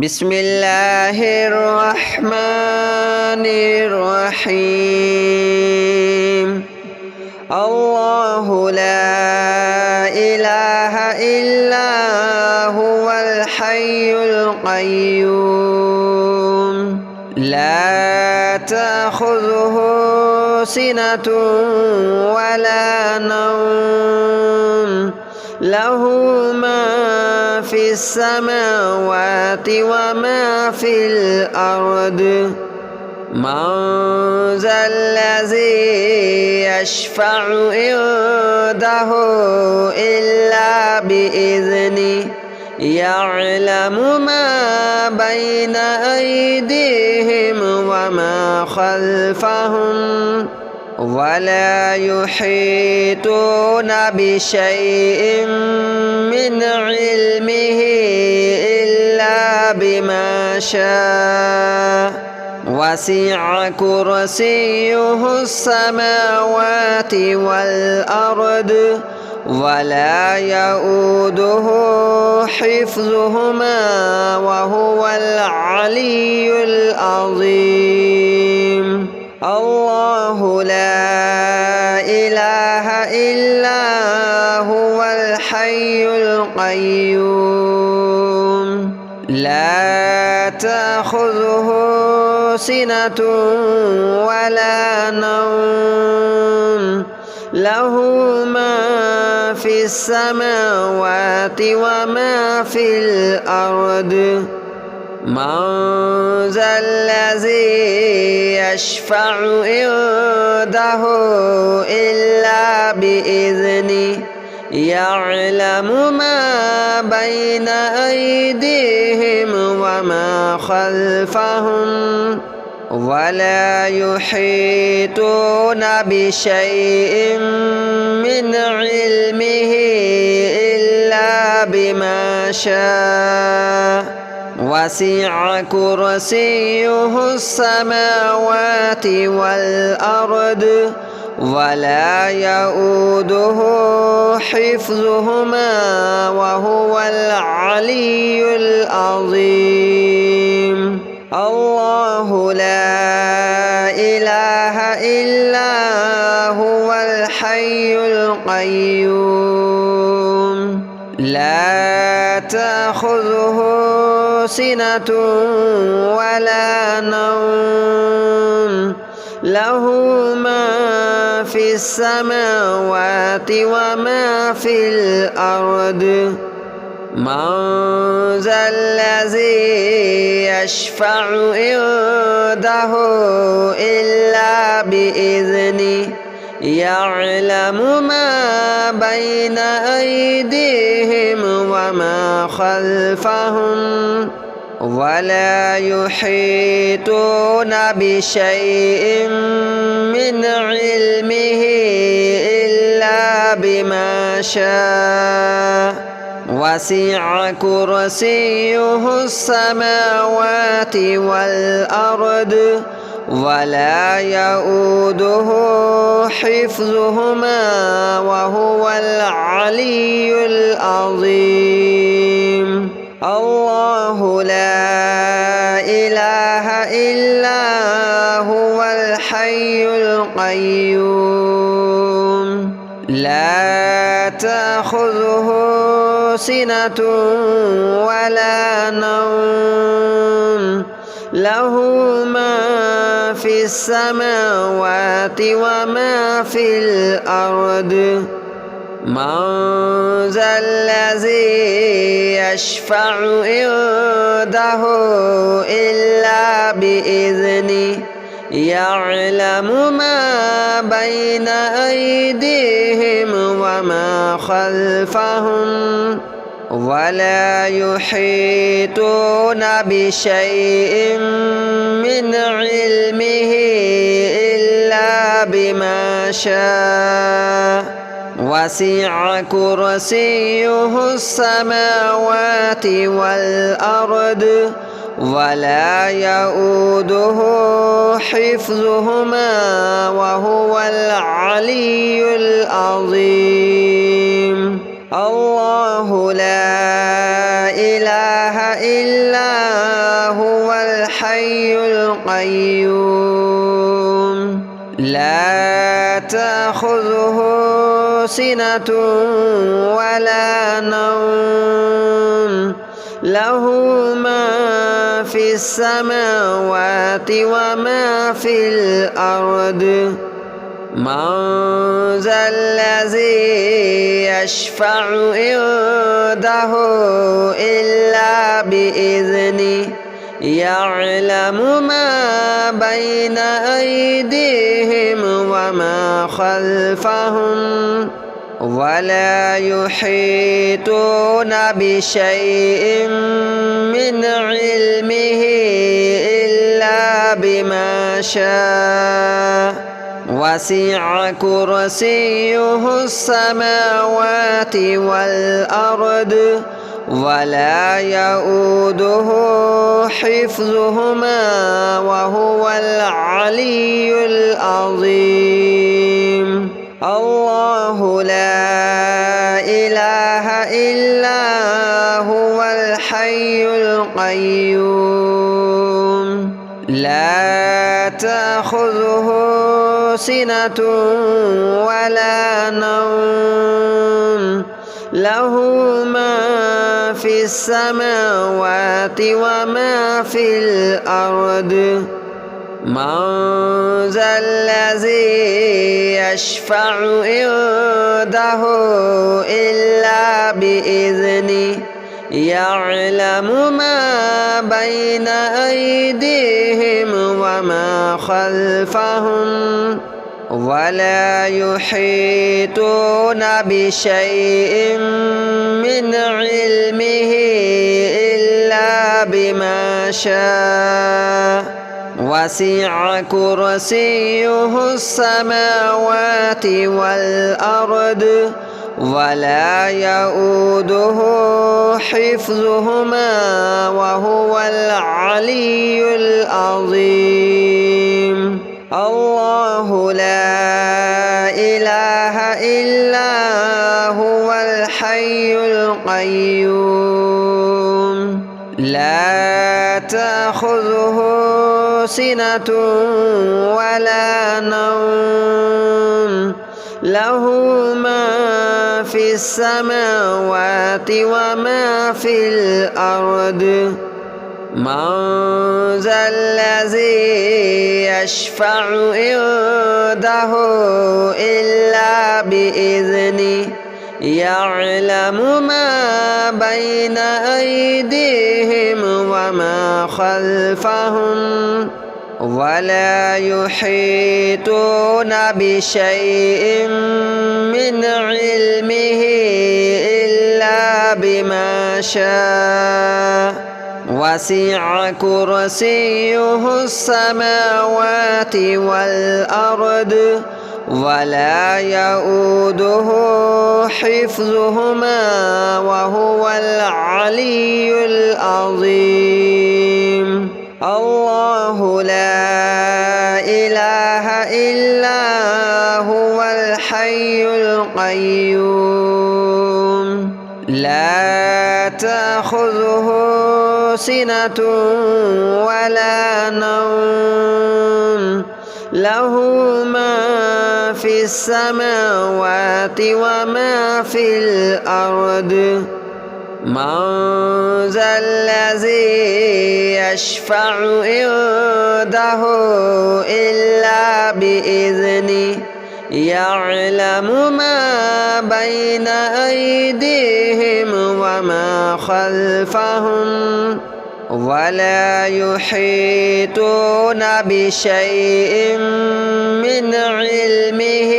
بسم الله الرحمن الرحيم الله لا إله إلا هو الحي القيوم لا تأخذه سنة ولا نوم له ما في السماوات وما في الأرض من ذا الذي يشفع عنده إلا بإذنه يعلم ما بين أيديهم وما خلفهم ولا يحيطون بشيء من علمه إلا بما شاء وسع كرسيه السماوات والأرض ولا يؤوده حفظهما وهو العلي العظيم الله لا إله إلا هو الحي القيوم لا تأخذه سنة ولا نوم له ما في السماوات وما في الأرض من ذا الذي يشفع عنده إلا بإذنه يعلم ما بين أيديهم وما خلفهم ولا يحيطون بشيء من علمه إلا بما شاء وسع كرسيه السماوات والأرض ولا يؤوده حفظهما وهو العلي العظيم الله لا إله إلا هو الحي القيوم لا تأخذه سنة ولا نوم له ما في السماوات وما في الأرض من ذا الذي يشفع عنده إلا بإذنه يعلم ما بين أيديهم وما خلفهم ولا يحيطون بشيء من علمه إلا بما شاء وسع كرسيه السماوات والأرض ولا يؤوده حفظهما وهو العلي العظيم الله لا إله إلا هو الحي القيوم لا تأخذه سنة ولا نوم له ما في السماوات وما في الأرض من ذا الذي يشفع عنده إلا بإذنه يعلم ما بين أيديهم وما خلفهم ولا يحيطون بشيء من علمه إلا بما شاء وسع كرسيه السماوات والأرض ولا يؤوده حفظهما وهو العلي العظيم الله لا إله إلا هو الحي القيوم لا تأخذه سنة ولا نوم له ما في السماوات وما في الأرض من ذا الذي يشفع عنده إلا بإذنه يعلم ما بين أيديهم وما خلفهم ولا يحيطون بشيء من علمه إلا بما شاء وسع كرسيه السماوات والأرض ولا يؤوده حفظهما وهو العلي العظيم الله لا إله إلا هو الحي القيوم لا تأخذه سنة ولا نوم له ما في السماوات وما في الأرض من ذا الذي يشفع عنده إلا بإذنه يعلم ما بين أيديهم وما خلفهم ولا يحيطون بشيء من علمه إلا بما شاء وسع كرسيه السماوات والأرض ولا يؤوده حفظهما وهو العلي العظيم الله لا إله إلا هو الحي القيوم لا تأخذه سنة ولا نوم له ما في السماوات وما في الأرض من ذا الذي يشفع عنده إلا بإذنه يعلم ما بين أيديهم وما خلفهم ولا يحيطون بشيء من علمه إلا بما شاء وسع كرسيه السماوات والأرض ولا يؤوده حفظهما وهو العلي العظيم الله لا إله إلا هو الحي القيوم لا تأخذه سنة ولا نوم له ما في السماوات وما في الأرض من ذا الذي يشفع عنده إلا بإذنه يعلم ما بين أيديهم وما خلفهم ولا يحيطون بشيء من علمه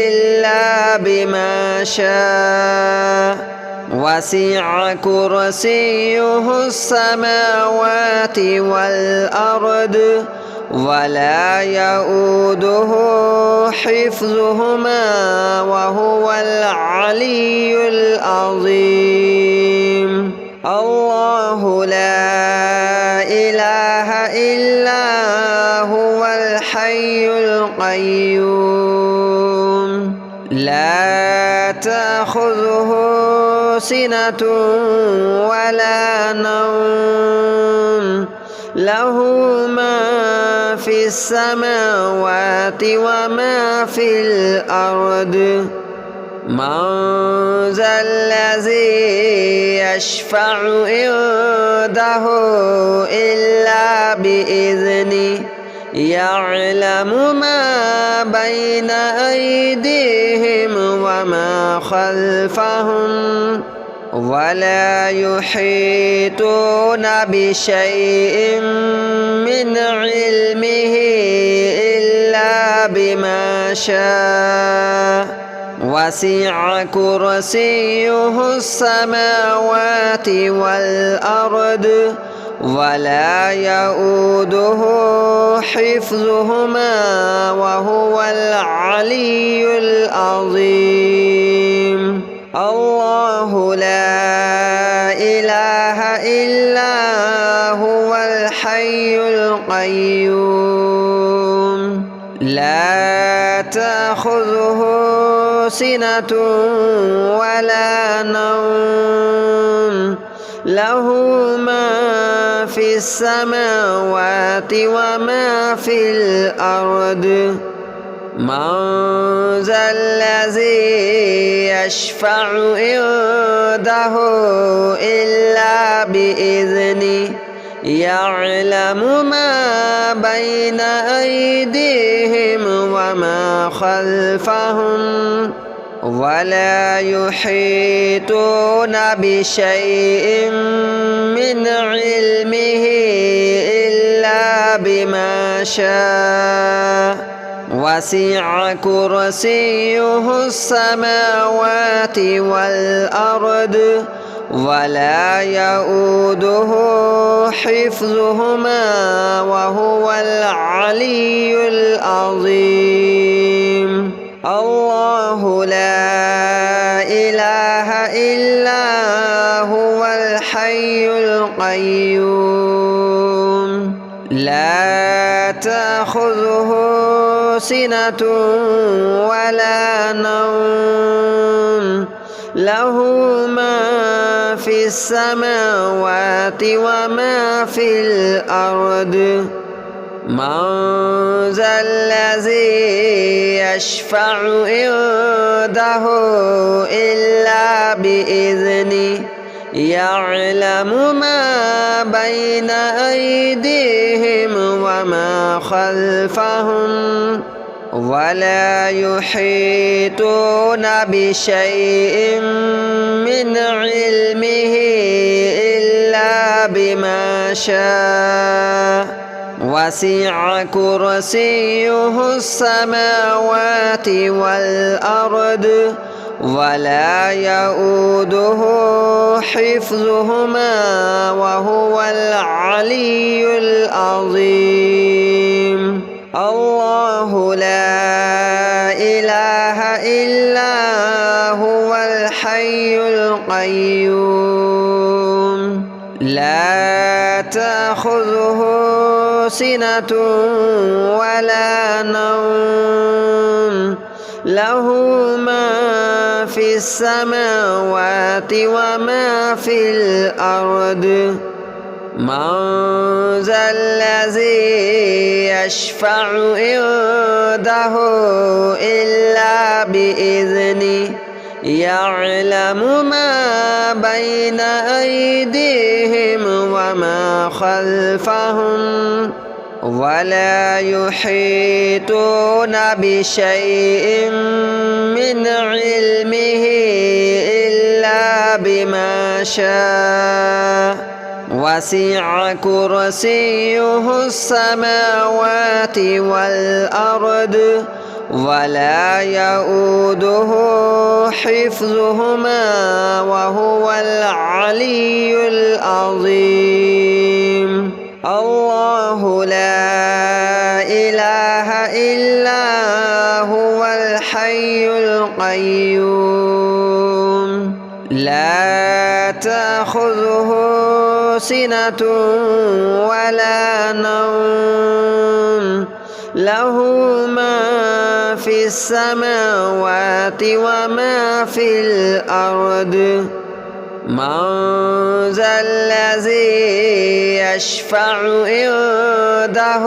إلا بما شاء وسع كرسيه السماوات والأرض ولا يؤوده حفظهما وهو العلي العظيم الله لا إله إلا هو الحي القيوم لا تأخذه سِنَةٌ وَلَا نَوْمٌ لَهُ مَا فِي السَّمَاوَاتِ وَمَا فِي الْأَرْضِ مَنْ ذَا الَّذِي يَشْفَعُ عِنْدَهُ إِلَّا بِإِذْنِهِ يَعْلَمُ مَا بَيْنَ أَيْدِيهِمْ وَمَا خَلْفَهُمْ وَلَا يُحِيطُونَ بِشَيْءٍ مِّنْ عِلْمِهِ إِلَّا بِمَا شَاءَ وَسِعَ كُرْسِيُّهُ السَّمَاوَاتِ وَالْأَرْضَ وَلَا يَئُودُهُ حِفْظُهُمَا وَهُوَ الْعَلِيُّ الْعَظِيمُ الله لا إله إلا هو الحي القيوم لا تأخذه سِنَةٌ وَلَا نَوْمٌ لَهُ مَا فِي السَّمَاوَاتِ وَمَا في الْأَرْضِ مَنْ ذَا الَّذِي يَشْفَعُ عِنْدَهُ إِلَّا بِإِذْنِهِ يَعْلَمُ مَا بَيْنَ أَيْدِيهِمْ وَمَا خَلْفَهُمْ وَلَا يُحِيطُونَ بِشَيْءٍ مِّنْ عِلْمِهِ إِلَّا بِمَا شَاءَ وَسِعَ كُرْسِيُّهُ السَّمَاوَاتِ وَالْأَرْضَ وَلَا يَئُودُهُ حِفْظُهُمَا وَهُوَ الْعَلِيُّ الْعَظِيمُ الله لا إله إلا هو الحي القيوم لا تأخذه سِنَةٌ وَلَا نَوْمٌ لَهُ مَا في السَّمَاوَاتِ وَمَا في الْأَرْضِ مَنْ ذَا الَّذِي يَشْفَعُ عِنْدَهُ إِلَّا بِإِذْنِهِ يَعْلَمُ مَا بَيْنَ أَيْدِيهِمْ وَمَا خَلْفَهُمْ وَلَا يُحِيطُونَ بِشَيْءٍ مِّنْ عِلْمِهِ إِلَّا بِمَا شَاءَ وَسِعَ كُرْسِيُّهُ السَّمَاوَاتِ وَالْأَرْضَ وَلَا يَئُودُهُ حِفْظُهُمَا وَهُوَ الْعَلِيُّ الْعَظِيمُ الله لا إله إلا هو الحي القيوم لا تأخذه سِنَةٌ وَلَا نَوْمٌ لَهُ مَا في السَّمَاوَاتِ وَمَا في الْأَرْضِ مَنْ ذَا الَّذِي يَشْفَعُ عِنْدَهُ إِلَّا بِإِذْنِهِ يَعْلَمُ مَا بَيْنَ أَيْدِيهِمْ وَمَا خَلْفَهُمْ وَلَا يُحِيطُونَ بِشَيْءٍ مِّنْ عِلْمِهِ إِلَّا بِمَا شَاءَ وَسِعَ كُرْسِيُّهُ السَّمَاوَاتِ وَالْأَرْضَ وَلَا يَئُودُهُ حِفْظُهُمَا وَهُوَ الْعَلِيُّ الْعَظِيمُ الله لا إله إلا هو الحي القيوم لا تأخذه سِنَةٌ وَلَا نَوْمٌ لَهُ مَا في السَّمَاوَاتِ وَمَا في الْأَرْضِ من ذا الذي يشفع عنده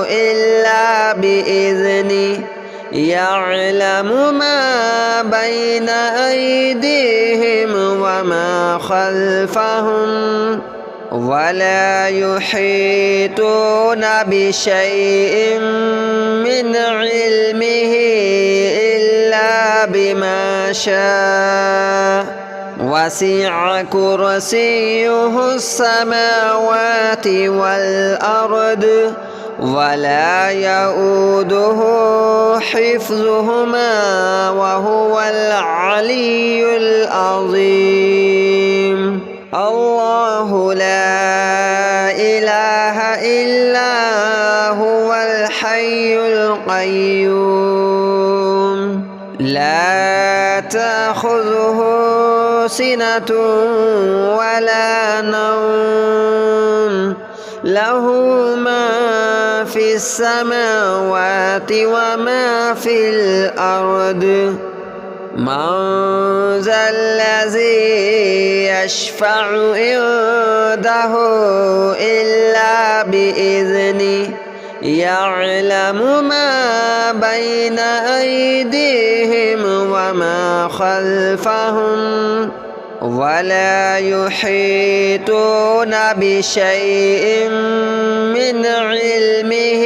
إلا بإذنه يعلم ما بين أيديهم وما خلفهم ولا يحيطون بشيء من علمه إلا بما شاء وسع كرسيه السماوات والأرض ولا يؤوده حفظهما وهو العلي العظيم. الله لا إله إلا هو الحي القيوم لا تأخذه سنة ولا نوم له ما في السماوات وما في الأرض. من ذا الذي يشفع عنده إلا بإذنه يعلم ما بين أيديهم وما خلفهم ولا يحيطون بشيء من علمه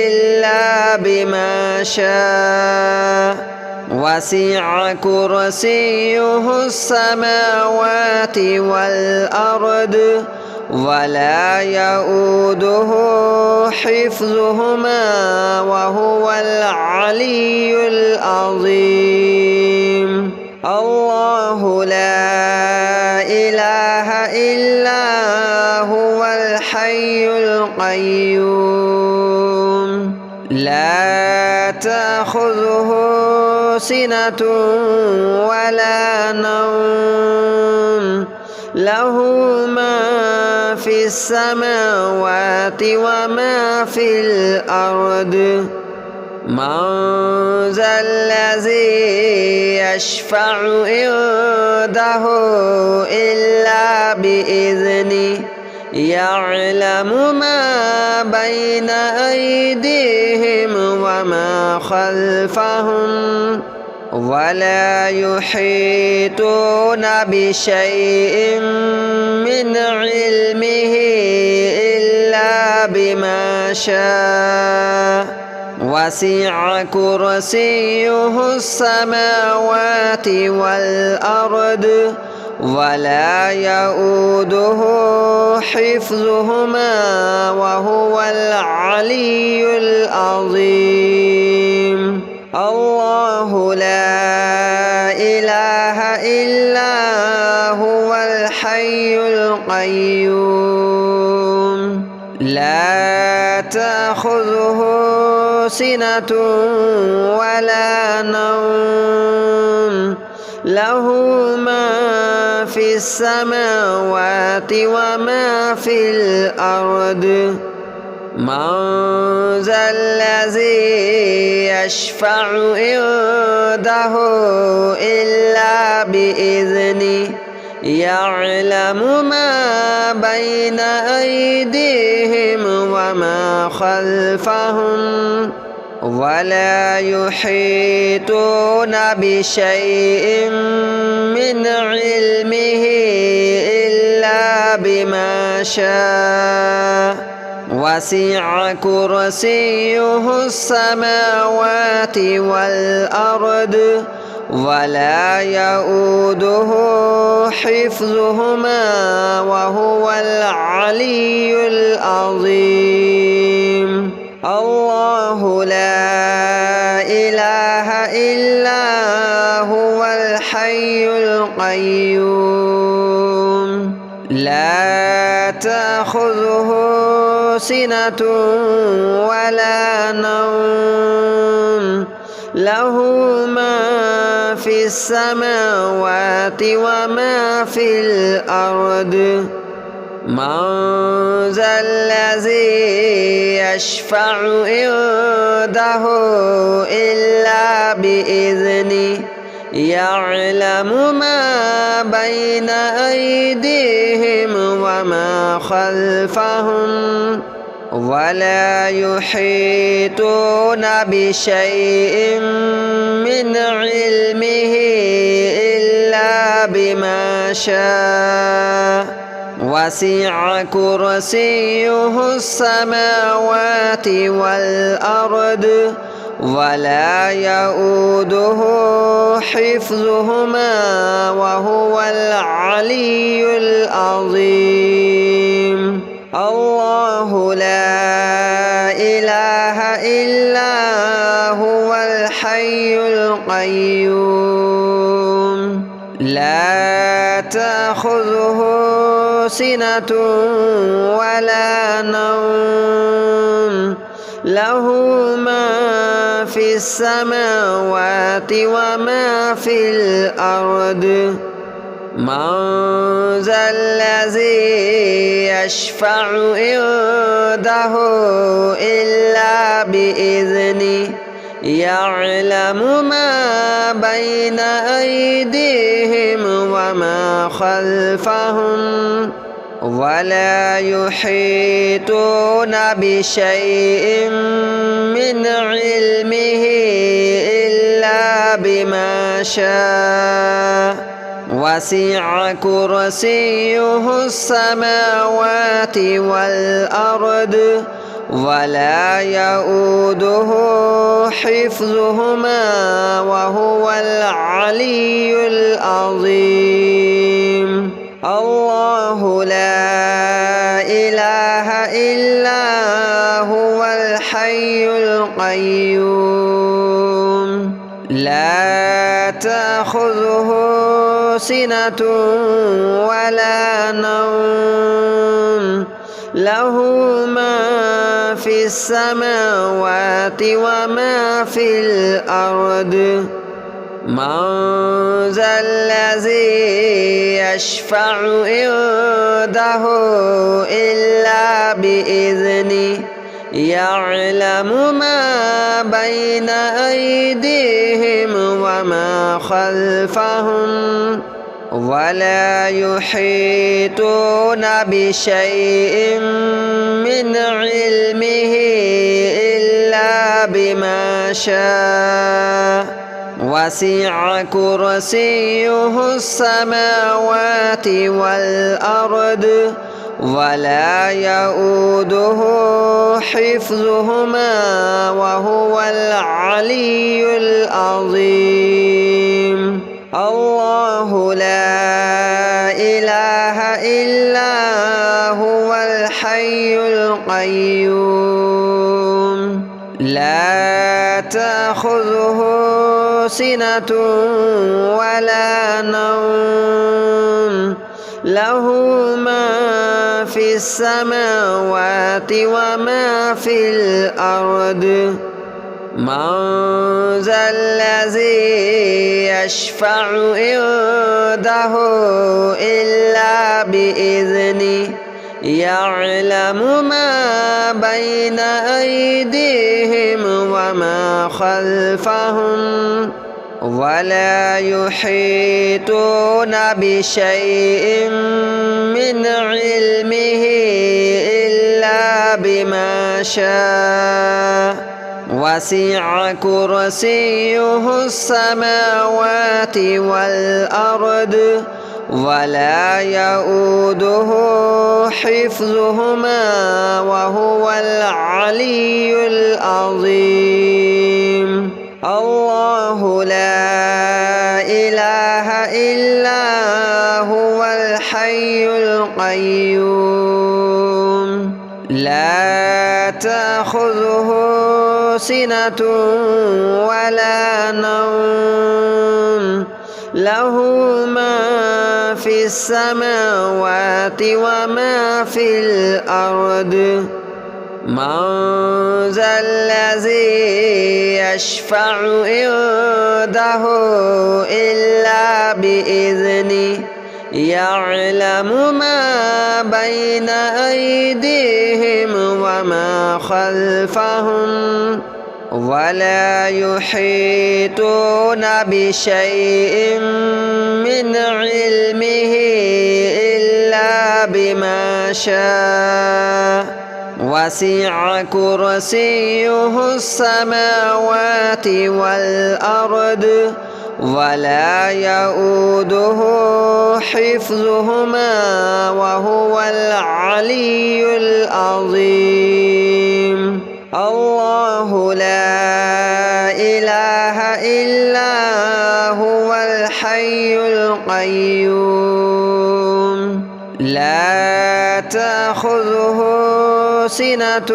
إلا بما شاء وسع كرسيه السماوات والأرض ولا يؤوده حفظهما وهو العلي العظيم. الله لا إله إلا هو الحي القيوم لا تأخذه سنة ولا نوم له ما في السماوات وما في الأرض. من ذا الذي يشفع عنده إلا بإذنه يعلم ما بين أيديهم وما خلفهم ولا يحيطون بشيء من علمه إلا بما شاء وسع كرسيه السماوات والأرض ولا يؤوده حفظهما وهو العلي العظيم. الله لا إله إلا هو الحي القيوم لا تأخذه سنة ولا نوم له ما في السماوات وما في الأرض. من ذا الذي يشفع عنده إلا بإذنه يعلم ما بين أيديهم وما خلفهم ولا يحيطون بشيء من علمه إلا بما شاء وسع كرسيه السماوات والأرض ولا يؤوده حفظهما وهو العلي العظيم. الله لا إله إلا هو الحي القيوم لا تأخذه سنة ولا نوم له ما في السماوات وما في الأرض. من ذا الذي يشفع عنده إلا بإذنه يعلم ما بين أيديهم وما خلفهم ولا يحيطون بشيء من علمه إلا بما شاء وسع كرسيه السماوات والأرض ولا يؤوده حفظهما وهو العلي العظيم. الله لا إله إلا هو الحي القيوم لا تأخذه سنة ولا نوم له ما في السماوات وما في الأرض من ذا الذي يشفع عنده إلا بإذنه يعلم ما بين أيديهم وما خلفهم ولا يحيطون بشيء من علمه إلا بما شاء وسع كرسيه السماوات والأرض ولا يؤوده حفظهما وهو العلي العظيم. الله لا إله إلا هو الحي القيوم لا تأخذه سنة ولا نوم له ما في السماوات وما في الأرض من ذا الذي يشفع عنده إلا بإذنه يعلم ما بين أيديهم وما خلفهم ولا يحيطون بشيء من علمه إلا بما شاء وسع كرسيه السماوات والأرض ولا يؤوده حفظهما وهو العلي العظيم. الله لا إله إلا هو الحي القيوم لا تأخذه سنة ولا نوم له ما في السماوات وما في الأرض من ذا الذي يشفع عنده إلا بإذنه يعلم ما بين أيديهم وما خلفهم ولا يحيطون بشيء من علمه إلا بما شاء وسع كرسيه السماوات والأرض ولا يؤوده حفظهما وهو العلي العظيم. الله لا إله إلا هو الحي القيوم لا تأخذه سنة ولا نوم له ما في السماوات وما في الأرض من ذا الذي يشفع عنده إلا بإذنه يعلم ما بين أيديهم وما خلفهم ولا يحيطون بشيء من علمه إلا بما شاء وسع كرسيه السماوات والأرض ولا يؤوده حفظهما وهو العلي العظيم. الله لا إله إلا هو الحي القيوم لا تأخذه سنة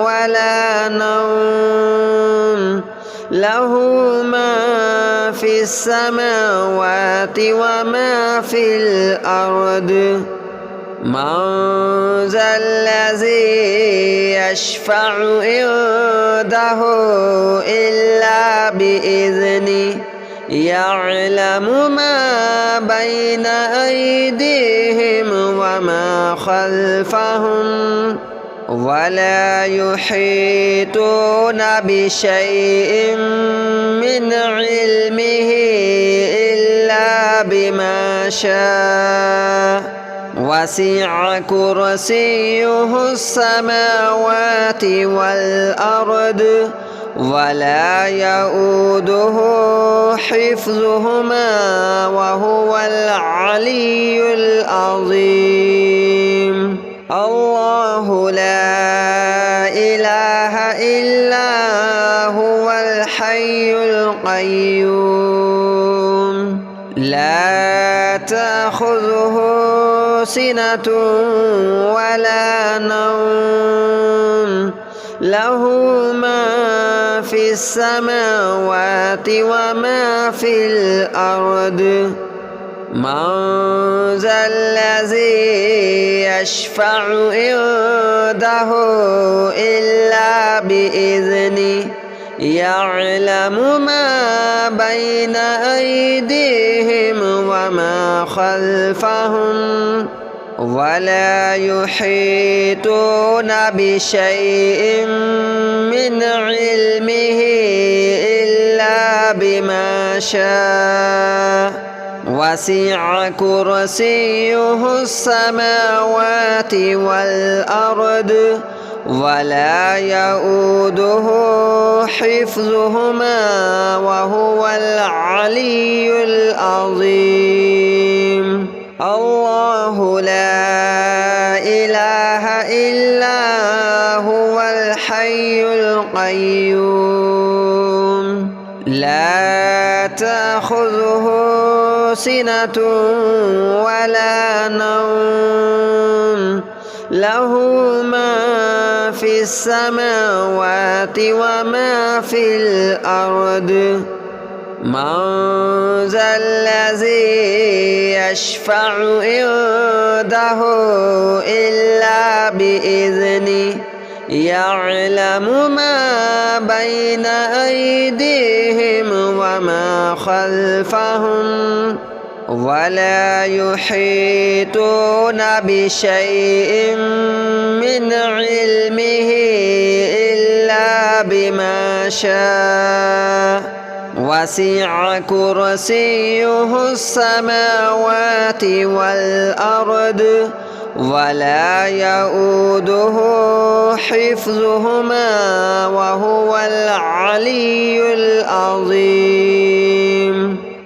ولا نوم له ما في السماوات وما في الأرض من ذا الذي يشفع عنده إلا بإذنه يعلم ما بين أيديهم وما خلفهم ولا يحيطون بشيء من علمه إلا بما شاء وسع كرسيه السماوات والأرض ولا يؤوده حفظهما وهو العلي العظيم. الله لا إله إلا هو الحي القيوم لا تأخذه سنة ولا نوم له ما في السماوات وما في الأرض من ذا الذي يشفع عنده إلا بإذنه يعلم ما بين أيديهم وما خلفهم ولا يحيطون بشيء من علمه إلا بما شاء وسع كرسيه السماوات والأرض ولا يؤوده حفظهما وهو العلي العظيم. الله لا إله إلا هو الحي القيوم لا تأخذه سنة ولا نوم له ما في السماوات وما في الأرض من ذا الذي يشفع عنده إلا بإذنه يعلم ما بين أيديهم وما خلفهم ولا يحيطون بشيء من علمه إلا بما شاء وسع كرسيه السماوات والأرض ولا يؤوده حفظهما وهو العلي العظيم.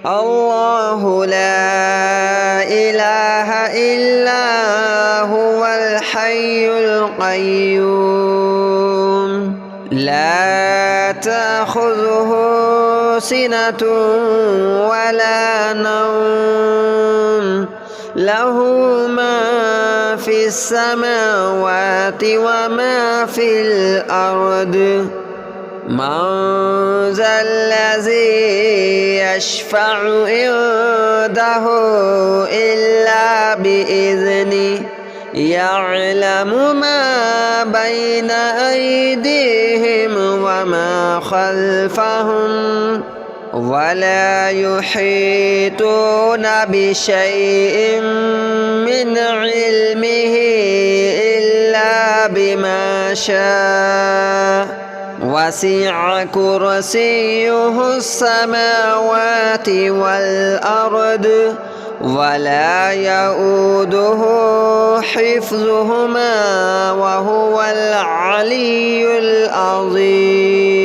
الله لا إله إلا هو الحي القيوم لا تأخذه سنة ولا نوم له ما في السماوات وما في الأرض من ذا الذي يشفع عنده إلا بإذنه يعلم ما بين أيديهم وما خلفهم ولا يحيطون بشيء من علمه إلا بما شاء وسع كرسيه السماوات والأرض ولا يؤوده حفظهما وهو العلي العظيم.